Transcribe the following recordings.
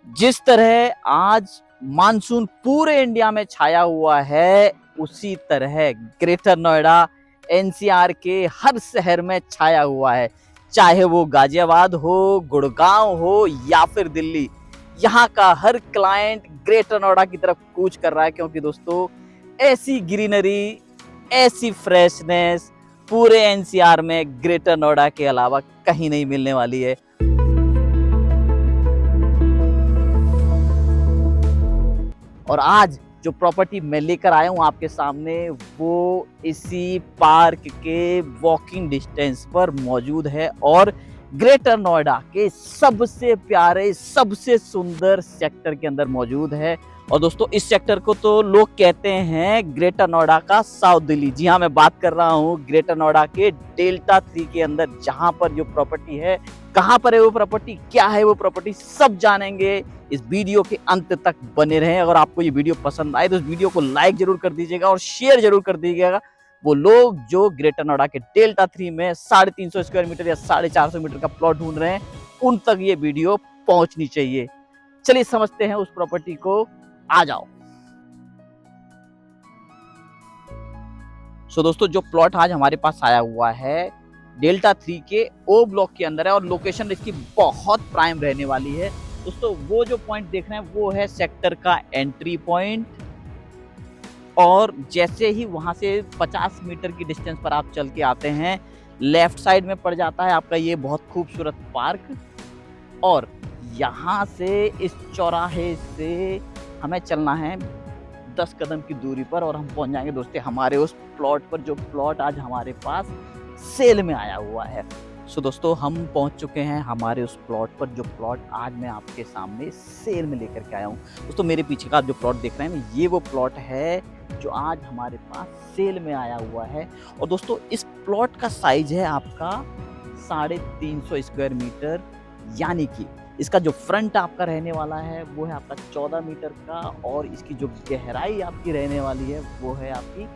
जिस तरह आज मानसून पूरे इंडिया में छाया हुआ है, उसी तरह ग्रेटर नोएडा एनसीआर के हर शहर में छाया हुआ है। चाहे वो गाजियाबाद हो, गुड़गांव हो या फिर दिल्ली, यहाँ का हर क्लाइंट ग्रेटर नोएडा की तरफ कूच कर रहा है, क्योंकि दोस्तों ऐसी ग्रीनरी, ऐसी फ्रेशनेस पूरे एनसीआर में ग्रेटर नोएडा के अलावा कहीं नहीं मिलने वाली है। और आज जो प्रॉपर्टी मैं लेकर आया हूं आपके सामने, वो इसी पार्क के वॉकिंग डिस्टेंस पर मौजूद है और ग्रेटर नोएडा के सबसे प्यारे, सबसे सुंदर सेक्टर के अंदर मौजूद है। और दोस्तों इस सेक्टर को तो लोग कहते हैं ग्रेटर नोएडा का साउथ दिल्ली। जी हाँ, मैं बात कर रहा हूँ ग्रेटर नोएडा के डेल्टा 3 के अंदर, जहां पर जो प्रॉपर्टी है, कहां पर है वो प्रॉपर्टी, क्या है वो प्रॉपर्टी, सब जानेंगे। इस वीडियो के अंत तक बने रहें। अगर आपको ये वीडियो पसंद आए तो इस वीडियो को लाइक जरूर कर दीजिएगा और शेयर जरूर कर दीजिएगा। वो लोग जो ग्रेटर नोएडा के डेल्टा 3 में 350 स्क्वायर मीटर या 450 मीटर का प्लॉट ढूंढ रहे हैं, उन तक ये वीडियो पहुंचनी चाहिए। चलिए समझते हैं उस प्रॉपर्टी को, आ जाओ। सो दोस्तों जो प्लॉट आज हमारे पास आया हुआ है, डेल्टा 3 के ओ ब्लॉक के अंदर है और लोकेशन इसकी बहुत प्राइम रहने वाली है। दोस्तों वो जो पॉइंट देख रहे हैं वो है सेक्टर का एंट्री पॉइंट, और जैसे ही वहां से 50 मीटर की डिस्टेंस पर आप चल के आते हैं, लेफ्ट साइड में पड़ जाता है आपका ये बहुत खूबसूरत पार्क। और यहाँ से इस चौराहे से हमें चलना है 10 कदम की दूरी पर और हम पहुंच जाएंगे दोस्तों हमारे उस प्लॉट पर, जो प्लॉट आज हमारे पास सेल में आया हुआ है। सो दोस्तों हम पहुंच चुके हैं हमारे उस प्लॉट पर, जो प्लॉट आज मैं आपके सामने सेल में लेकर के आया हूं। दोस्तों मेरे पीछे का आप जो प्लॉट देख रहे हैं, ये वो प्लॉट है जो आज हमारे पास सेल में आया हुआ है। और दोस्तों इस प्लॉट का साइज है आपका 350 स्क्वायर मीटर, यानी कि इसका जो फ्रंट आपका रहने वाला है वो है आपका 14 मीटर का, और इसकी जो गहराई आपकी रहने वाली है वो है आपकी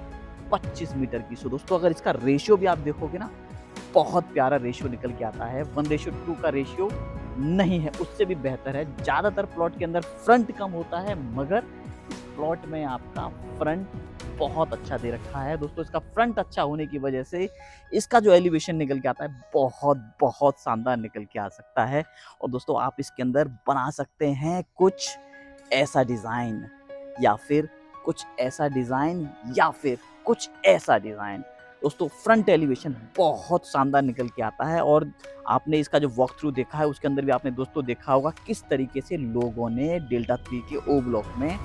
25 मीटर की। सो दोस्तों अगर इसका रेशियो भी आप देखोगे ना, बहुत प्यारा रेशियो निकल के आता है। 1:2 का रेशियो नहीं है, उससे भी बेहतर है। ज्यादातर प्लॉट के अंदर फ्रंट कम होता है, मगर इस प्लॉट में आपका फ्रंट बहुत अच्छा दे रखा है। दोस्तों इसका फ्रंट अच्छा होने की वजह से इसका जो एलिवेशन निकल के आता है बहुत बहुत शानदार निकल के आ सकता है। और दोस्तों आप इसके अंदर बना सकते हैं कुछ ऐसा डिजाइन, या फिर कुछ ऐसा डिजाइन, या फिर कुछ ऐसा डिजाइन। दोस्तों फ्रंट एलिवेशन बहुत शानदार निकल के आता है। और आपने इसका जो वॉक थ्रू देखा है उसके अंदर भी आपने दोस्तों देखा होगा किस तरीके से लोगों ने डेल्टा 3 के ओ ब्लॉक में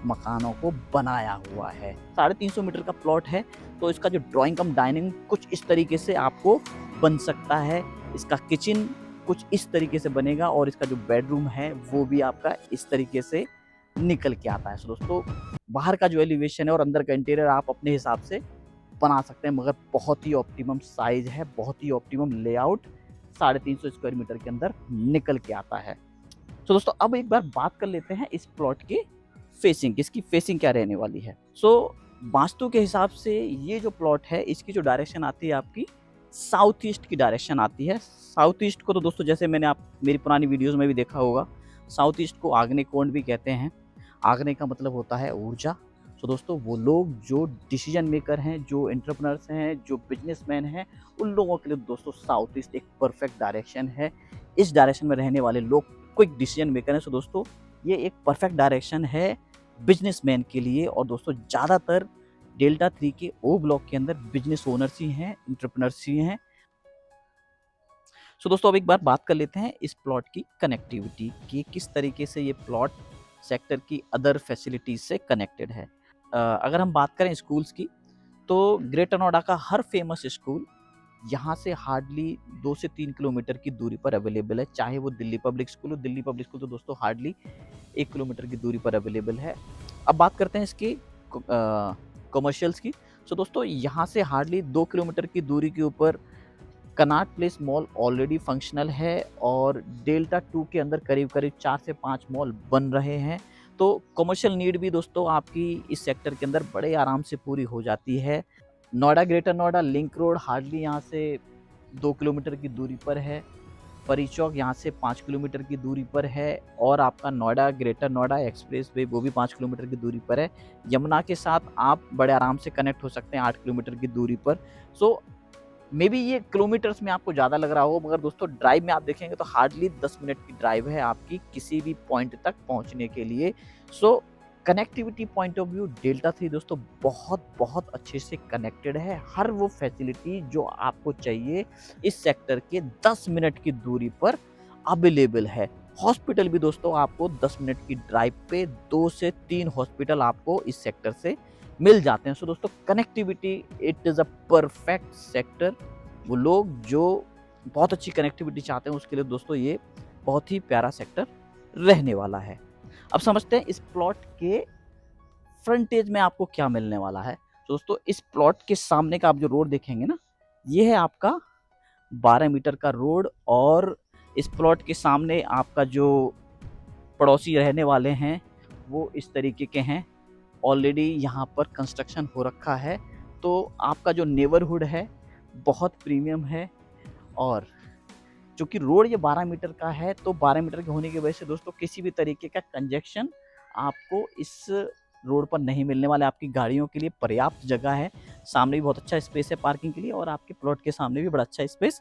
मकानों को बनाया हुआ है। 350 मीटर का प्लॉट है, तो इसका जो ड्राइंग कम डाइनिंग कुछ इस तरीके से आपको बन सकता है। इसका किचन कुछ इस तरीके से बनेगा और इसका जो बेडरूम है वो भी आपका इस तरीके से निकल के आता है। सो दोस्तों बाहर का जो एलिवेशन है और अंदर का इंटीरियर आप अपने हिसाब से बना सकते हैं, मगर बहुत ही ऑप्टिमम साइज है, बहुत ही ऑप्टिमम लेआउट 350 स्क्वायर मीटर के अंदर निकल के आता है। तो दोस्तों अब एक बार बात कर लेते हैं इस प्लॉट के फेसिंग, इसकी फेसिंग क्या रहने वाली है। वास्तु के हिसाब से ये जो प्लॉट है इसकी जो डायरेक्शन आती है आपकी साउथ ईस्ट की डायरेक्शन आती है। साउथ ईस्ट को तो दोस्तों जैसे मैंने आप मेरी पुरानी वीडियोस में भी देखा होगा, साउथ ईस्ट को आग्नेय कोण भी कहते हैं। आग्नेय का मतलब होता है ऊर्जा। तो दोस्तों वो लोग जो डिसीजन मेकर हैं, जो एंटरप्रेन्योर्स हैं, जो बिजनेसमैन हैं, उन लोगों के लिए दोस्तों साउथ ईस्ट एक परफेक्ट डायरेक्शन है। इस डायरेक्शन में रहने वाले लोग क्विक डिसीजन मेकर हैं। दोस्तों ये एक परफेक्ट डायरेक्शन है बिजनेसमैन के लिए। और दोस्तों ज़्यादातर डेल्टा 3 के ओ ब्लॉक के अंदर बिजनेस ओनर्स ही हैं, एंटरप्रेन्योर्स ही हैं। दोस्तों अब एक बार बात कर लेते हैं इस प्लॉट की कनेक्टिविटी की, किस तरीके से ये प्लॉट सेक्टर की अदर फैसिलिटीज से कनेक्टेड है। अगर हम बात करें स्कूल्स की, तो ग्रेटर नोएडा का हर फेमस स्कूल यहाँ से हार्डली 2 से 3 किलोमीटर की दूरी पर अवेलेबल है। चाहे वो दिल्ली पब्लिक स्कूल हो, दिल्ली पब्लिक स्कूल तो दोस्तों हार्डली 1 किलोमीटर की दूरी पर अवेलेबल है। अब बात करते हैं इसकी कमर्शियल्स की। दोस्तों यहाँ से हार्डली 2 किलोमीटर की दूरी के ऊपर Connaught place mall already functional है, और डेल्टा 2 के अंदर करीब करीब 4 से 5 मॉल बन रहे हैं। तो कमर्शियल नीड भी दोस्तों आपकी इस सेक्टर के अंदर बड़े आराम से पूरी हो जाती है। Noida greater Noida link road hardly यहाँ से 2 किलोमीटर की दूरी पर है। परी चौक यहाँ से 5 किलोमीटर की दूरी पर है और आपका Noida, greater Noida express way वो भी 5 किलोमीटर की दूरी पर है। यमुना के साथ आप बड़े आराम से कनेक्ट हो सकते हैं 8 किलोमीटर की दूरी पर। सो मे बी ये किलोमीटर्स में आपको ज़्यादा लग रहा हो, मगर दोस्तों ड्राइव में आप देखेंगे तो हार्डली 10 मिनट की ड्राइव है आपकी किसी भी पॉइंट तक पहुँचने के लिए। So connectivity point of view delta 3 दोस्तों बहुत अच्छे से कनेक्टेड है। हर वो फैसिलिटी जो आपको चाहिए इस सेक्टर के 10 मिनट की दूरी पर अवेलेबल है। हॉस्पिटल भी दोस्तों आपको 10 मिनट की ड्राइव पे 2 से 3 हॉस्पिटल आपको इस सेक्टर से मिल जाते हैं। सो दोस्तों connectivity it is a perfect sector. वो लोग जो बहुत अच्छी कनेक्टिविटी चाहते हैं उसके लिए दोस्तों ये बहुत ही प्यारा सेक्टर रहने वाला है। अब समझते हैं इस प्लॉट के फ्रंटेज में आपको क्या मिलने वाला है। तो दोस्तों इस प्लॉट के सामने का आप जो रोड देखेंगे ना, ये है आपका 12 मीटर का रोड और इस प्लॉट के सामने आपका जो पड़ोसी रहने वाले हैं वो इस तरीके के हैं। ऑलरेडी यहाँ पर कंस्ट्रक्शन हो रखा है, तो आपका जो नेबरहुड है बहुत प्रीमियम है। और चूँकि रोड ये 12 मीटर का है, तो 12 मीटर के होने की वजह से दोस्तों किसी भी तरीके का कंजेक्शन आपको इस रोड पर नहीं मिलने वाला है। आपकी गाड़ियों के लिए पर्याप्त जगह है, सामने भी बहुत अच्छा स्पेस है पार्किंग के लिए और आपके प्लॉट के सामने भी बड़ा अच्छा स्पेस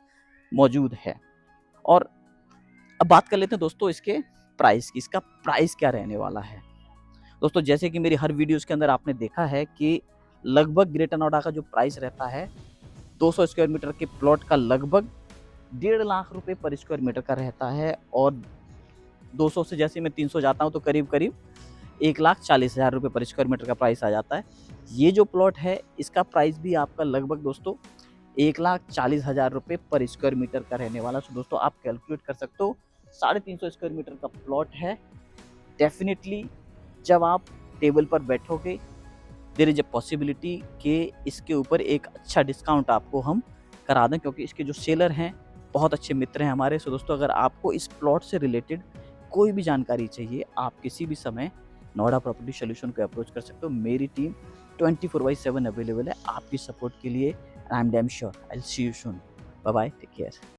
मौजूद है। और अब बात कर लेते हैं दोस्तों इसके प्राइस की। इसका प्राइस क्या रहने वाला है। दोस्तों जैसे कि मेरी हर वीडियोस के अंदर आपने देखा है कि लगभग ग्रेटर नोएडा का जो प्राइस रहता है 200 स्क्वायर मीटर के प्लॉट का लगभग 1.5 लाख रुपए पर स्क्वायर मीटर का रहता है और 200 से जैसे मैं 300 जाता हूँ तो करीब 1,40,000 रुपये पर स्क्वायर मीटर का प्राइस आ जाता है। ये जो प्लॉट है इसका प्राइस भी आपका लगभग दोस्तों 1,40,000 रुपये पर स्क्वायर मीटर का रहने वाला। सो दोस्तों आप कैलकुलेट कर सकते हो 350 स्क्वायर मीटर का प्लॉट है। डेफिनेटली जब आप टेबल पर बैठोगे देयर इज ए पॉसिबिलिटी कि इसके ऊपर एक अच्छा डिस्काउंट आपको हम करा दें, क्योंकि इसके जो सेलर हैं बहुत अच्छे मित्र हैं हमारे। सो दोस्तों अगर आपको इस प्लॉट से रिलेटेड कोई भी जानकारी चाहिए आप किसी भी समय नोएडा प्रॉपर्टी सॉल्यूशन को अप्रोच कर सकते हो। मेरी टीम 24/7 अवेलेबल है आपकी सपोर्ट के लिए। I am damn sure I will see you soon. Bye bye, take care.